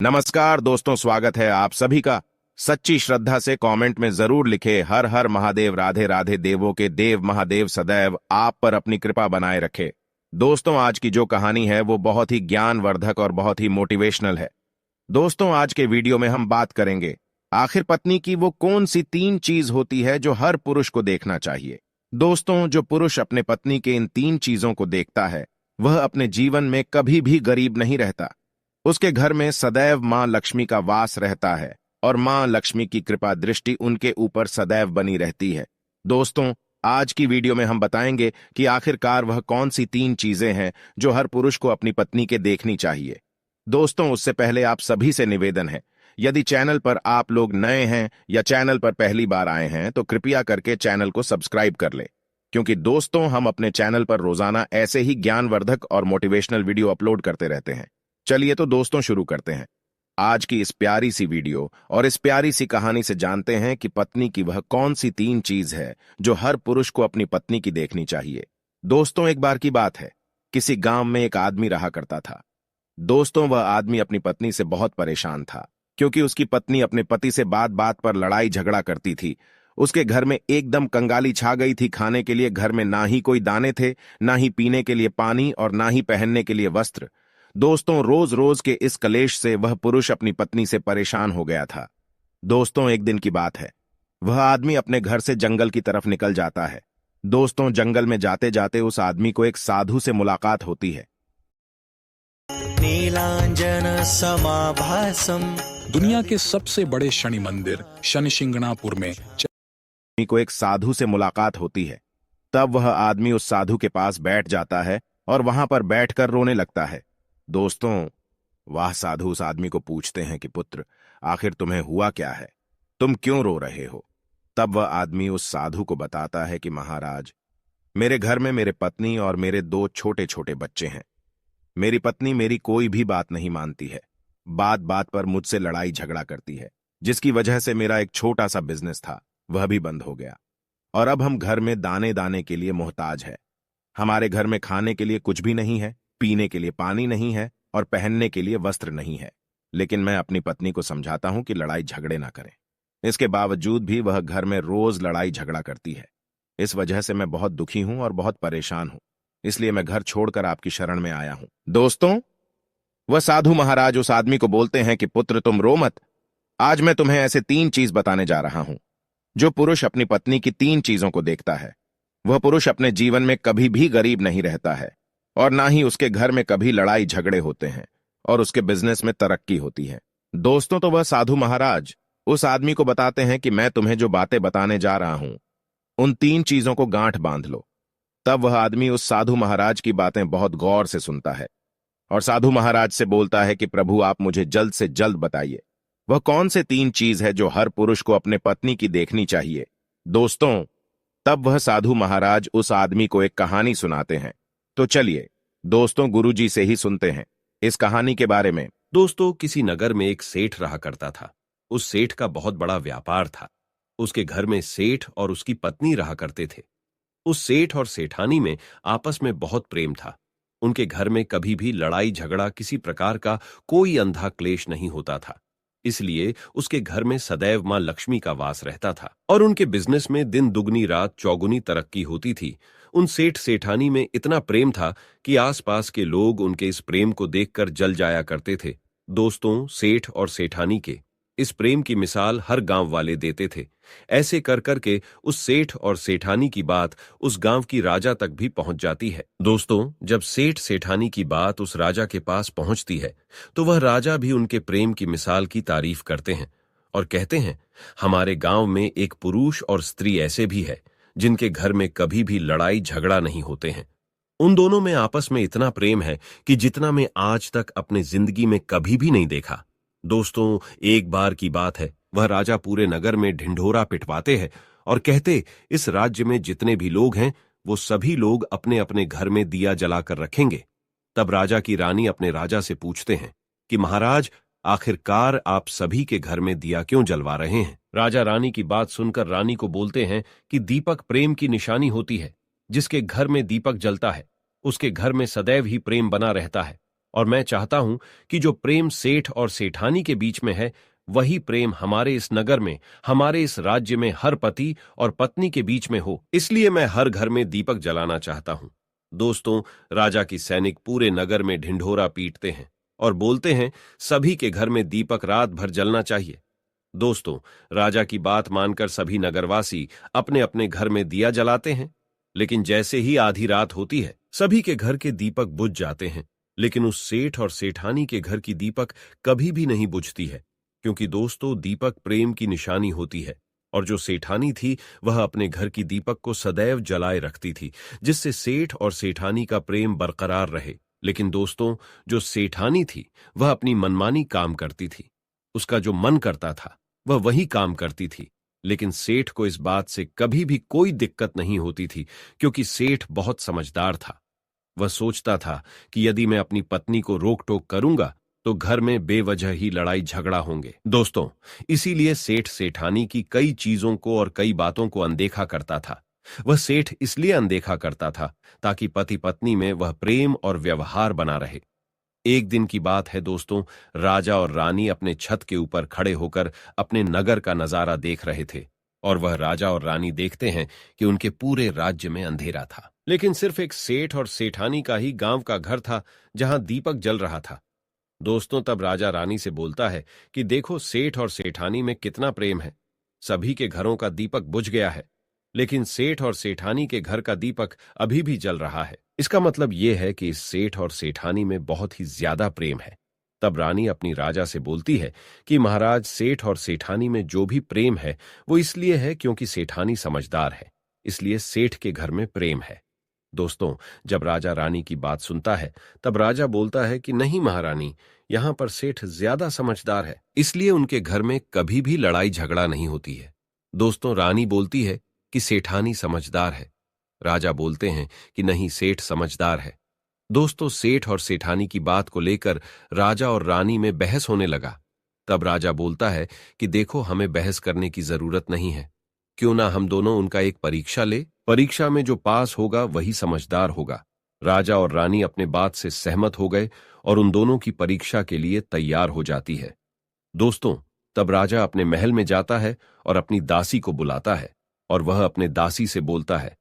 नमस्कार दोस्तों, स्वागत है आप सभी का। सच्ची श्रद्धा से कमेंट में जरूर लिखे हर हर महादेव, राधे राधे, देवों के देव महादेव सदैव आप पर अपनी कृपा बनाए रखे। दोस्तों, आज की जो कहानी है वो बहुत ही ज्ञानवर्धक और बहुत ही मोटिवेशनल है। दोस्तों, आज के वीडियो में हम बात करेंगे आखिर पत्नी की वो कौन सी 3 चीज होती है जो हर पुरुष को देखना चाहिए। दोस्तों, जो पुरुष अपने पत्नी के इन 3 चीजों को देखता है वह अपने जीवन में कभी भी गरीब नहीं रहता। उसके घर में सदैव मां लक्ष्मी का वास रहता है और मां लक्ष्मी की कृपा दृष्टि उनके ऊपर सदैव बनी रहती है। दोस्तों, आज की वीडियो में हम बताएंगे कि आखिरकार वह कौन सी 3 चीजें हैं जो हर पुरुष को अपनी पत्नी के देखनी चाहिए। दोस्तों, उससे पहले आप सभी से निवेदन है, यदि चैनल पर आप लोग नए हैं या चैनल पर पहली बार आए हैं तो कृपया करके चैनल को सब्सक्राइब कर ले, क्योंकि दोस्तों हम अपने चैनल पर रोजाना ऐसे ही ज्ञानवर्धक और मोटिवेशनल वीडियो अपलोड करते रहते हैं। चलिए तो दोस्तों शुरू करते हैं आज की इस प्यारी सी वीडियो और इस प्यारी सी कहानी से। जानते हैं कि पत्नी की वह कौन सी 3 चीज है जो हर पुरुष को अपनी पत्नी की देखनी चाहिए। दोस्तों, एक बार की बात है, किसी गांव में एक आदमी रहा करता था। दोस्तों, वह आदमी अपनी पत्नी से बहुत परेशान था, क्योंकि उसकी पत्नी अपने पति से बात बात पर लड़ाई झगड़ा करती थी। उसके घर में एकदम कंगाली छा गई थी। खाने के लिए घर में ना ही कोई दाने थे, ना ही पीने के लिए पानी और ना ही पहनने के लिए वस्त्र। दोस्तों, रोज रोज के इस कलेश से वह पुरुष अपनी पत्नी से परेशान हो गया था। दोस्तों, एक दिन की बात है, वह आदमी अपने घर से जंगल की तरफ निकल जाता है। दोस्तों, जंगल में जाते जाते उस आदमी को एक साधु से मुलाकात होती है। नीलांजन समाभासम। दुनिया के सबसे बड़े शनि मंदिर शनि शिंगणापुर में आदमी को एक साधु से मुलाकात होती है। तब वह आदमी उस साधु के पास बैठ जाता है और वहां पर बैठकर रोने लगता है। दोस्तों, वह साधु उस आदमी को पूछते हैं कि पुत्र, आखिर तुम्हें हुआ क्या है, तुम क्यों रो रहे हो। तब वह आदमी उस साधु को बताता है कि महाराज, मेरे घर में मेरे पत्नी और मेरे 2 छोटे छोटे बच्चे हैं। मेरी पत्नी मेरी कोई भी बात नहीं मानती है, बात बात पर मुझसे लड़ाई झगड़ा करती है, जिसकी वजह से मेरा एक छोटा सा बिजनेस था वह भी बंद हो गया और अब हम घर में दाने दाने के लिए मोहताज है। हमारे घर में खाने के लिए कुछ भी नहीं है, पीने के लिए पानी नहीं है और पहनने के लिए वस्त्र नहीं है। लेकिन मैं अपनी पत्नी को समझाता हूं कि लड़ाई झगड़े ना करें। इसके बावजूद भी वह घर में रोज लड़ाई झगड़ा करती है। इस वजह से मैं बहुत दुखी हूं और बहुत परेशान हूं, इसलिए मैं घर छोड़कर आपकी शरण में आया हूं। दोस्तों, वह साधु महाराज उस आदमी को बोलते हैं कि पुत्र, तुम रो मत। आज मैं तुम्हें ऐसे 3 चीज बताने जा रहा हूं। जो पुरुष अपनी पत्नी की 3 चीजों को देखता है वह पुरुष अपने जीवन में कभी भी गरीब नहीं रहता है और ना ही उसके घर में कभी लड़ाई झगड़े होते हैं और उसके बिजनेस में तरक्की होती है। दोस्तों, तो वह साधु महाराज उस आदमी को बताते हैं कि मैं तुम्हें जो बातें बताने जा रहा हूं उन 3 चीजों को गांठ बांध लो। तब वह आदमी उस साधु महाराज की बातें बहुत गौर से सुनता है और साधु महाराज से बोलता है कि प्रभु, आप मुझे जल्द से जल्द बताइए वह कौन से 3 चीज है जो हर पुरुष को अपने पत्नी की देखनी चाहिए। दोस्तों, तब वह साधु महाराज उस आदमी को एक कहानी सुनाते हैं। तो चलिए दोस्तों, गुरुजी से ही सुनते हैं इस कहानी के बारे में। दोस्तों, किसी नगर में एक सेठ रहा करता था। उस सेठ का बहुत बड़ा व्यापार था। उसके घर में सेठ और उसकी पत्नी रहा करते थे। उस सेठ और सेठानी में आपस में बहुत प्रेम था। उनके घर में कभी भी लड़ाई झगड़ा, किसी प्रकार का कोई अंधा क्लेश नहीं होता था। इसलिए उसके घर में सदैव मां लक्ष्मी का वास रहता था और उनके बिजनेस में दिन दुगनी रात चौगुनी तरक्की होती थी। उन सेठ सेठानी में इतना प्रेम था कि आसपास के लोग उनके इस प्रेम को देखकर जल जाया करते थे। दोस्तों, सेठ और सेठानी के इस प्रेम की मिसाल हर गांव वाले देते थे। ऐसे कर करके उस सेठ और सेठानी की बात उस गांव की राजा तक भी पहुंच जाती है। दोस्तों, जब सेठ सेठानी की बात उस राजा के पास पहुंचती है तो वह राजा भी उनके प्रेम की मिसाल की तारीफ करते हैं और कहते हैं, हमारे गांव में एक पुरुष और स्त्री ऐसे भी है जिनके घर में कभी भी लड़ाई झगड़ा नहीं होते हैं। उन दोनों में आपस में इतना प्रेम है कि जितना मैं आज तक अपनी जिंदगी में कभी भी नहीं देखा। दोस्तों, एक बार की बात है, वह राजा पूरे नगर में ढिंढोरा पिटवाते हैं और कहते, इस राज्य में जितने भी लोग हैं वो सभी लोग अपने अपने घर में दिया जलाकर रखेंगे। तब राजा की रानी अपने राजा से पूछते हैं कि महाराज, आखिरकार आप सभी के घर में दिया क्यों जलवा रहे हैं। राजा रानी की बात सुनकर रानी को बोलते हैं कि दीपक प्रेम की निशानी होती है। जिसके घर में दीपक जलता है उसके घर में सदैव ही प्रेम बना रहता है और मैं चाहता हूं कि जो प्रेम सेठ और सेठानी के बीच में है, वही प्रेम हमारे इस नगर में, हमारे इस राज्य में हर पति और पत्नी के बीच में हो। इसलिए मैं हर घर में दीपक जलाना चाहता हूं। दोस्तों, राजा की सैनिक पूरे नगर में ढिंढोरा पीटते हैं और बोलते हैं सभी के घर में दीपक रात भर जलना चाहिए। दोस्तों, राजा की बात मानकर सभी नगरवासी अपने अपने घर में दिया जलाते हैं, लेकिन जैसे ही आधी रात होती है, सभी के घर के दीपक बुझ जाते हैं, लेकिन उस सेठ और सेठानी के घर की दीपक कभी भी नहीं बुझती है, क्योंकि दोस्तों, दीपक प्रेम की निशानी होती है, और जो सेठानी थी वह अपने घर की दीपक को सदैव जलाए रखती थी, जिससे सेठ और सेठानी का प्रेम बरकरार रहे। लेकिन दोस्तों, जो सेठानी थी वह अपनी मनमानी काम करती थी। उसका जो मन करता था वह वही काम करती थी, लेकिन सेठ को इस बात से कभी भी कोई दिक्कत नहीं होती थी, क्योंकि सेठ बहुत समझदार था। वह सोचता था कि यदि मैं अपनी पत्नी को रोक टोक करूंगा तो घर में बेवजह ही लड़ाई झगड़ा होंगे। दोस्तों, इसीलिए सेठ सेठानी की कई चीजों को और कई बातों को अनदेखा करता था। वह सेठ इसलिए अनदेखा करता था ताकि पति पत्नी में वह प्रेम और व्यवहार बना रहे। एक दिन की बात है दोस्तों, राजा और रानी अपने छत के ऊपर खड़े होकर अपने नगर का नजारा देख रहे थे, और वह राजा और रानी देखते हैं कि उनके पूरे राज्य में अंधेरा था, लेकिन सिर्फ एक सेठ और सेठानी का ही गांव का घर था जहां दीपक जल रहा था। दोस्तों, तब राजा रानी से बोलता है कि देखो, सेठ और सेठानी में कितना प्रेम है। सभी के घरों का दीपक बुझ गया है, लेकिन सेठ और सेठानी के घर का दीपक अभी भी जल रहा है। इसका मतलब यह है कि इस सेठ और सेठानी में बहुत ही ज्यादा प्रेम है। तब रानी अपनी राजा से बोलती है कि महाराज, सेठ और सेठानी में जो भी प्रेम है वो इसलिए है क्योंकि सेठानी समझदार है, इसलिए सेठ के घर में प्रेम है। दोस्तों, जब राजा रानी की बात सुनता है तब राजा बोलता है कि नहीं महारानी, यहां पर सेठ ज्यादा समझदार है, इसलिए उनके घर में कभी भी लड़ाई झगड़ा नहीं होती है। दोस्तों, रानी बोलती है कि सेठानी समझदार है। राजा बोलते हैं कि नहीं, सेठ समझदार है। दोस्तों, सेठ और सेठानी की बात को लेकर राजा और रानी में बहस होने लगा। तब राजा बोलता है कि देखो, हमें बहस करने की जरूरत नहीं है, क्यों ना हम दोनों उनका एक परीक्षा ले। परीक्षा में जो पास होगा वही समझदार होगा। राजा और रानी अपने बात से सहमत हो गए और उन दोनों की परीक्षा के लिए तैयार हो जाती है। दोस्तों, तब राजा अपने महल में जाता है और अपनी दासी को बुलाता है, और वह अपने दासी से बोलता है,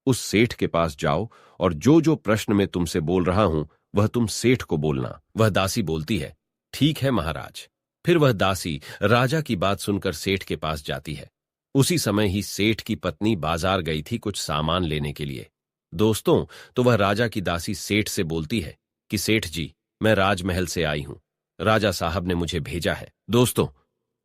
उस सेठ के पास जाओ और जो जो प्रश्न मैं तुमसे बोल रहा हूं वह तुम सेठ को बोलना। वह दासी बोलती है, ठीक है महाराज। फिर वह दासी राजा की बात सुनकर सेठ के पास जाती है। उसी समय ही सेठ की पत्नी बाजार गई थी कुछ सामान लेने के लिए। दोस्तों, तो वह राजा की दासी सेठ से बोलती है कि सेठ जी, मैं राजमहल से आई हूं, राजा साहब ने मुझे भेजा है। दोस्तों,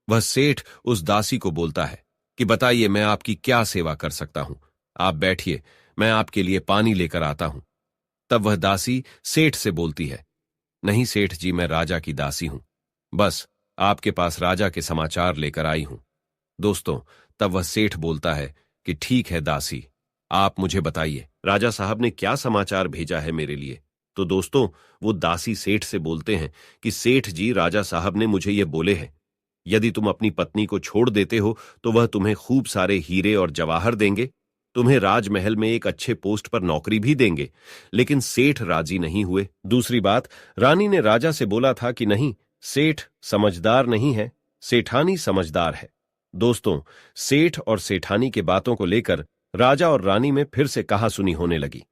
वह सेठ उस दासी को बोलता है कि बताइए, मैं आपकी क्या सेवा कर सकता हूं। आप बैठिए, मैं आपके लिए पानी लेकर आता हूं। तब वह दासी सेठ से बोलती है, नहीं सेठ जी, मैं राजा की दासी हूं, बस आपके पास राजा के समाचार लेकर आई हूं। दोस्तों, तब वह सेठ बोलता है कि ठीक है दासी, आप मुझे बताइए, राजा साहब ने क्या समाचार भेजा है मेरे लिए। तो दोस्तों, वो दासी सेठ से बोलते हैं कि सेठ जी, राजा साहब ने मुझे ये बोले हैं, यदि तुम अपनी पत्नी को छोड़ देते हो तो वह तुम्हें खूब सारे हीरे और जवाहर देंगे, तुम्हें राजमहल में एक अच्छे पोस्ट पर नौकरी भी देंगे। लेकिन सेठ राजी नहीं हुए। दूसरी बात, रानी ने राजा से बोला था कि नहीं, सेठ समझदार नहीं है, सेठानी समझदार है। दोस्तों, सेठ और सेठानी के बातों को लेकर राजा और रानी में फिर से कहासुनी होने लगी।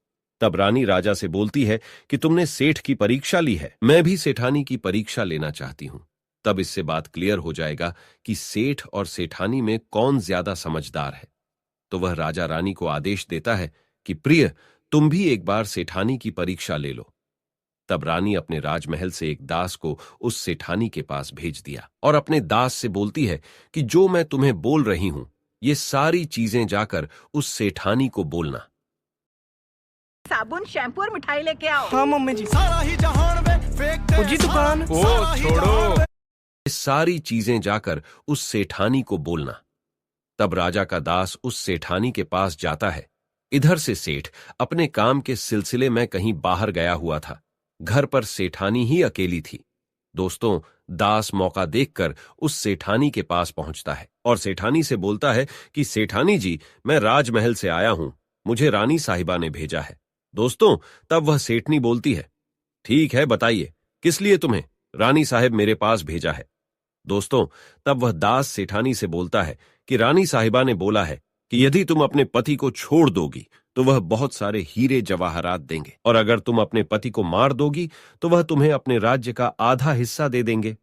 तब रानी राजा से बोलती है कि तुमने सेठ की परीक्षा ली है, मैं भी सेठानी की परीक्षा लेना चाहती हूं। तब इससे बात क्लियर हो जाएगा कि सेठ और सेठानी में कौन ज्यादा समझदार है। तो वह राजा रानी को आदेश देता है कि प्रिय, तुम भी एक बार सेठानी की परीक्षा ले लो। तब रानी अपने राजमहल से एक दास को उस सेठानी के पास भेज दिया और अपने दास से बोलती है कि जो मैं तुम्हें बोल रही हूं, ये सारी चीजें जाकर उस सेठानी को बोलना। साबुन, शैम्पू और मिठाई लेके आओ। हाँ मम्मी जी। सारा ही जहान में फेंकते जी दुकान। ओ छोड़ो। ये सारी चीजें जाकर उस सेठानी को बोलना। तब राजा का दास उस सेठानी के पास जाता है। इधर से सेठ अपने काम के सिलसिले में कहीं बाहर गया हुआ था। घर पर सेठानी ही अकेली थी। दोस्तों, दास मौका देखकर उस सेठानी के पास पहुंचता है और सेठानी से बोलता है कि सेठानी जी, मैं राजमहल से आया हूं, मुझे रानी साहिबा ने भेजा है। दोस्तों, तब वह सेठनी बोलती है, ठीक है बताइए, किस लिए तुम्हें रानी साहब मेरे पास भेजा है? दोस्तों, तब वह दास सेठानी से बोलता है कि रानी साहिबा ने बोला है कि यदि तुम अपने पति को छोड़ दोगी तो वह बहुत सारे हीरे जवाहरात देंगे, और अगर तुम अपने पति को मार दोगी तो वह तुम्हें अपने राज्य का आधा हिस्सा दे देंगे।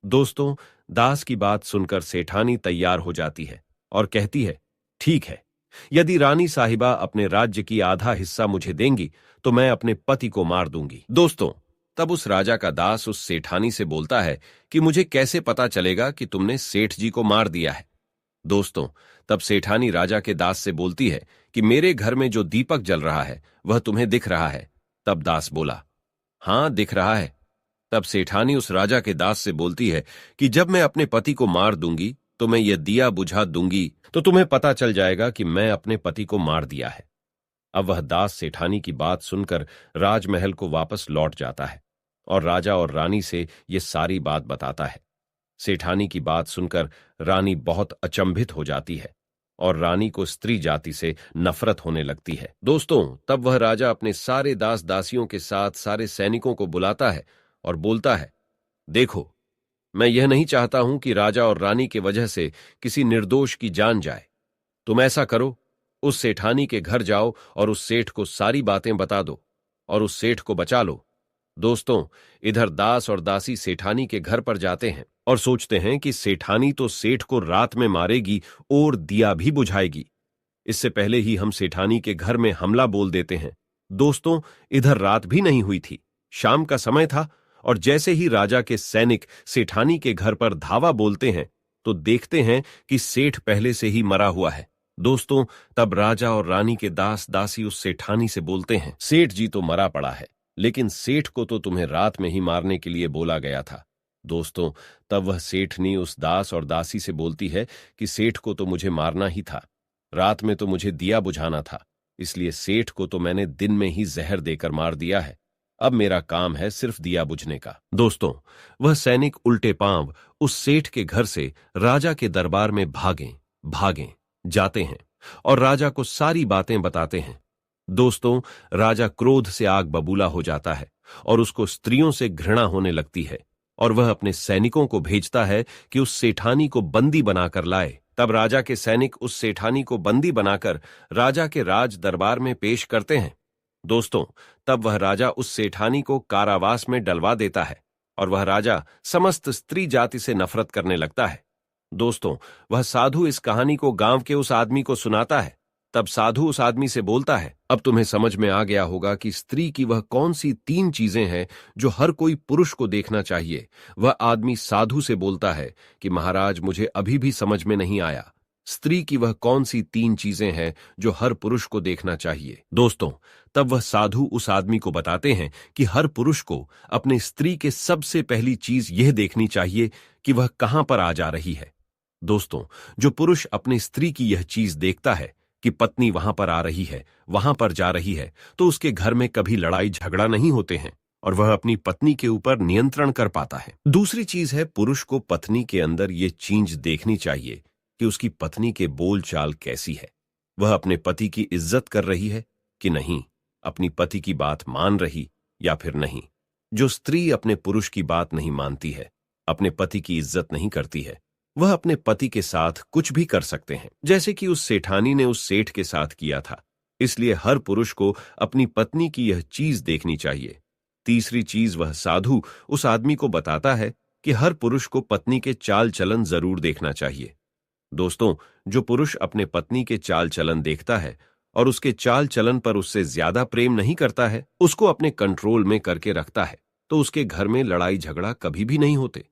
दोस्तों, दास की बात सुनकर सेठानी तैयार हो जाती है और कहती है, ठीक है, यदि रानी साहिबा अपने राज्य की आधा हिस्सा मुझे देंगी तो मैं अपने पति को मार दूंगी। दोस्तों, तब उस राजा का दास उस सेठानी से बोलता है कि मुझे कैसे पता चलेगा कि तुमने सेठ जी को मार दिया है? दोस्तों, तब सेठानी राजा के दास से बोलती है कि मेरे घर में जो दीपक जल रहा है वह तुम्हें दिख रहा है? तब दास बोला, हां, दिख रहा है। तब सेठानी उस राजा के दास से बोलती है कि जब मैं अपने पति को मार दूंगी तो मैं यह दिया बुझा दूंगी तो तुम्हें पता चल जाएगा कि मैं अपने पति को मार दिया है। अब वह दास सेठानी की बात सुनकर राजमहल को वापस लौट जाता है और राजा और रानी से ये सारी बात बताता है। सेठानी की बात सुनकर रानी बहुत अचंभित हो जाती है और रानी को स्त्री जाति से नफरत होने लगती है। दोस्तों, तब वह राजा अपने सारे दास दासियों के साथ सारे सैनिकों को बुलाता है और बोलता है, देखो, मैं यह नहीं चाहता हूं कि राजा और रानी के वजह से किसी निर्दोष की जान जाए। तुम ऐसा करो, उस सेठानी के घर जाओ और उस सेठ को सारी बातें बता दो और उस सेठ को बचा लो। दोस्तों, इधर दास और दासी सेठानी के घर पर जाते हैं और सोचते हैं कि सेठानी तो सेठ को रात में मारेगी और दिया भी बुझाएगी। इससे पहले ही हम सेठानी के घर में हमला बोल देते हैं। दोस्तों, इधर रात भी नहीं हुई थी, शाम का समय था, और जैसे ही राजा के सैनिक सेठानी के घर पर धावा बोलते हैं तो देखते हैं कि सेठ पहले से ही मरा हुआ है। दोस्तों, तब राजा और रानी के दास दासी उस सेठानी से बोलते हैं, सेठ जी तो मरा पड़ा है, लेकिन सेठ को तो तुम्हें रात में ही मारने के लिए बोला गया था। दोस्तों, तब वह सेठनी उस दास और दासी से बोलती है कि सेठ को तो मुझे मारना ही था, रात में तो मुझे दिया बुझाना था, इसलिए सेठ को तो मैंने दिन में ही जहर देकर मार दिया है। अब मेरा काम है सिर्फ दिया बुझने का। दोस्तों, वह सैनिक उल्टे पांव उस सेठ के घर से राजा के दरबार में भागें जाते हैं और राजा को सारी बातें बताते हैं। दोस्तों, राजा क्रोध से आग बबूला हो जाता है और उसको स्त्रियों से घृणा होने लगती है और वह अपने सैनिकों को भेजता है कि उस सेठानी को बंदी बनाकर लाए। तब राजा के सैनिक उस सेठानी को बंदी बनाकर राजा के राज दरबार में पेश करते हैं। दोस्तों, तब वह राजा उस सेठानी को कारावास में डलवा देता है और वह राजा समस्त स्त्री जाति से नफरत करने लगता है। दोस्तों, वह साधु इस कहानी को गांव के उस आदमी को सुनाता है। तब साधु उस आदमी से बोलता है, अब तुम्हें समझ में आ गया होगा कि स्त्री की वह कौन सी 3 चीजें हैं जो हर कोई पुरुष को देखना चाहिए। वह आदमी साधु से बोलता है कि महाराज, मुझे अभी भी समझ में नहीं आया, स्त्री की वह कौन सी 3 चीजें हैं जो हर पुरुष को देखना चाहिए। दोस्तों, तब वह साधु उस आदमी को बताते हैं कि हर पुरुष को अपने स्त्री के सबसे पहली चीज यह देखनी चाहिए कि वह कहां पर आ जा रही है। दोस्तों, जो पुरुष अपनी स्त्री की यह चीज देखता है कि पत्नी वहां पर आ रही है, वहां पर जा रही है, तो उसके घर में कभी लड़ाई झगड़ा नहीं होते हैं और वह अपनी पत्नी के ऊपर नियंत्रण कर पाता है। दूसरी चीज है, पुरुष को पत्नी के अंदर ये चीज देखनी चाहिए कि उसकी पत्नी के बोलचाल कैसी है, वह अपने पति की इज्जत कर रही है कि नहीं, अपनी पति की बात मान रही या फिर नहीं। जो स्त्री अपने पुरुष की बात नहीं मानती है, अपने पति की इज्जत नहीं करती है, वह अपने पति के साथ कुछ भी कर सकते हैं, जैसे कि उस सेठानी ने उस सेठ के साथ किया था। इसलिए हर पुरुष को अपनी पत्नी की यह चीज देखनी चाहिए। तीसरी चीज, वह साधु उस आदमी को बताता है कि हर पुरुष को पत्नी के चाल चलन जरूर देखना चाहिए। दोस्तों, जो पुरुष अपने पत्नी के चाल चलन देखता है और उसके चाल चलन पर उससे ज्यादा प्रेम नहीं करता है, उसको अपने कंट्रोल में करके रखता है, तो उसके घर में लड़ाई झगड़ा कभी भी नहीं होते।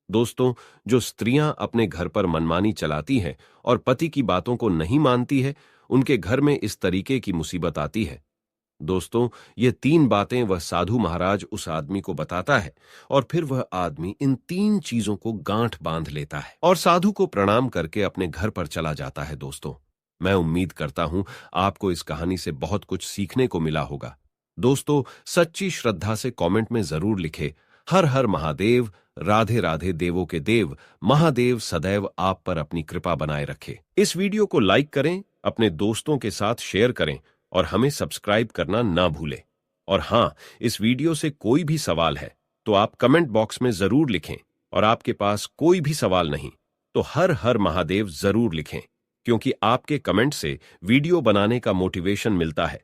दोस्तों, जो स्त्रियां अपने घर पर मनमानी चलाती हैं और पति की बातों को नहीं मानती है, उनके घर में इस तरीके की मुसीबत आती है। दोस्तों, ये 3 बातें वह साधु महाराज उस आदमी को बताता है और फिर वह आदमी इन 3 चीजों को गांठ बांध लेता है और साधु को प्रणाम करके अपने घर पर चला जाता है। दोस्तों, मैं उम्मीद करता हूं आपको इस कहानी से बहुत कुछ सीखने को मिला होगा। दोस्तों, सच्ची श्रद्धा से कमेंट में जरूर लिखे, हर हर महादेव, राधे राधे देवों के देव, महादेव सदैव आप पर अपनी कृपा बनाए रखे। इस वीडियो को लाइक करें, अपने दोस्तों के साथ शेयर करें और हमें सब्सक्राइब करना ना भूलें। और हां, इस वीडियो से कोई भी सवाल है तो आप कमेंट बॉक्स में जरूर लिखें, और आपके पास कोई भी सवाल नहीं तो हर हर महादेव जरूर लिखें, क्योंकि आपके कमेंट से वीडियो बनाने का मोटिवेशन मिलता है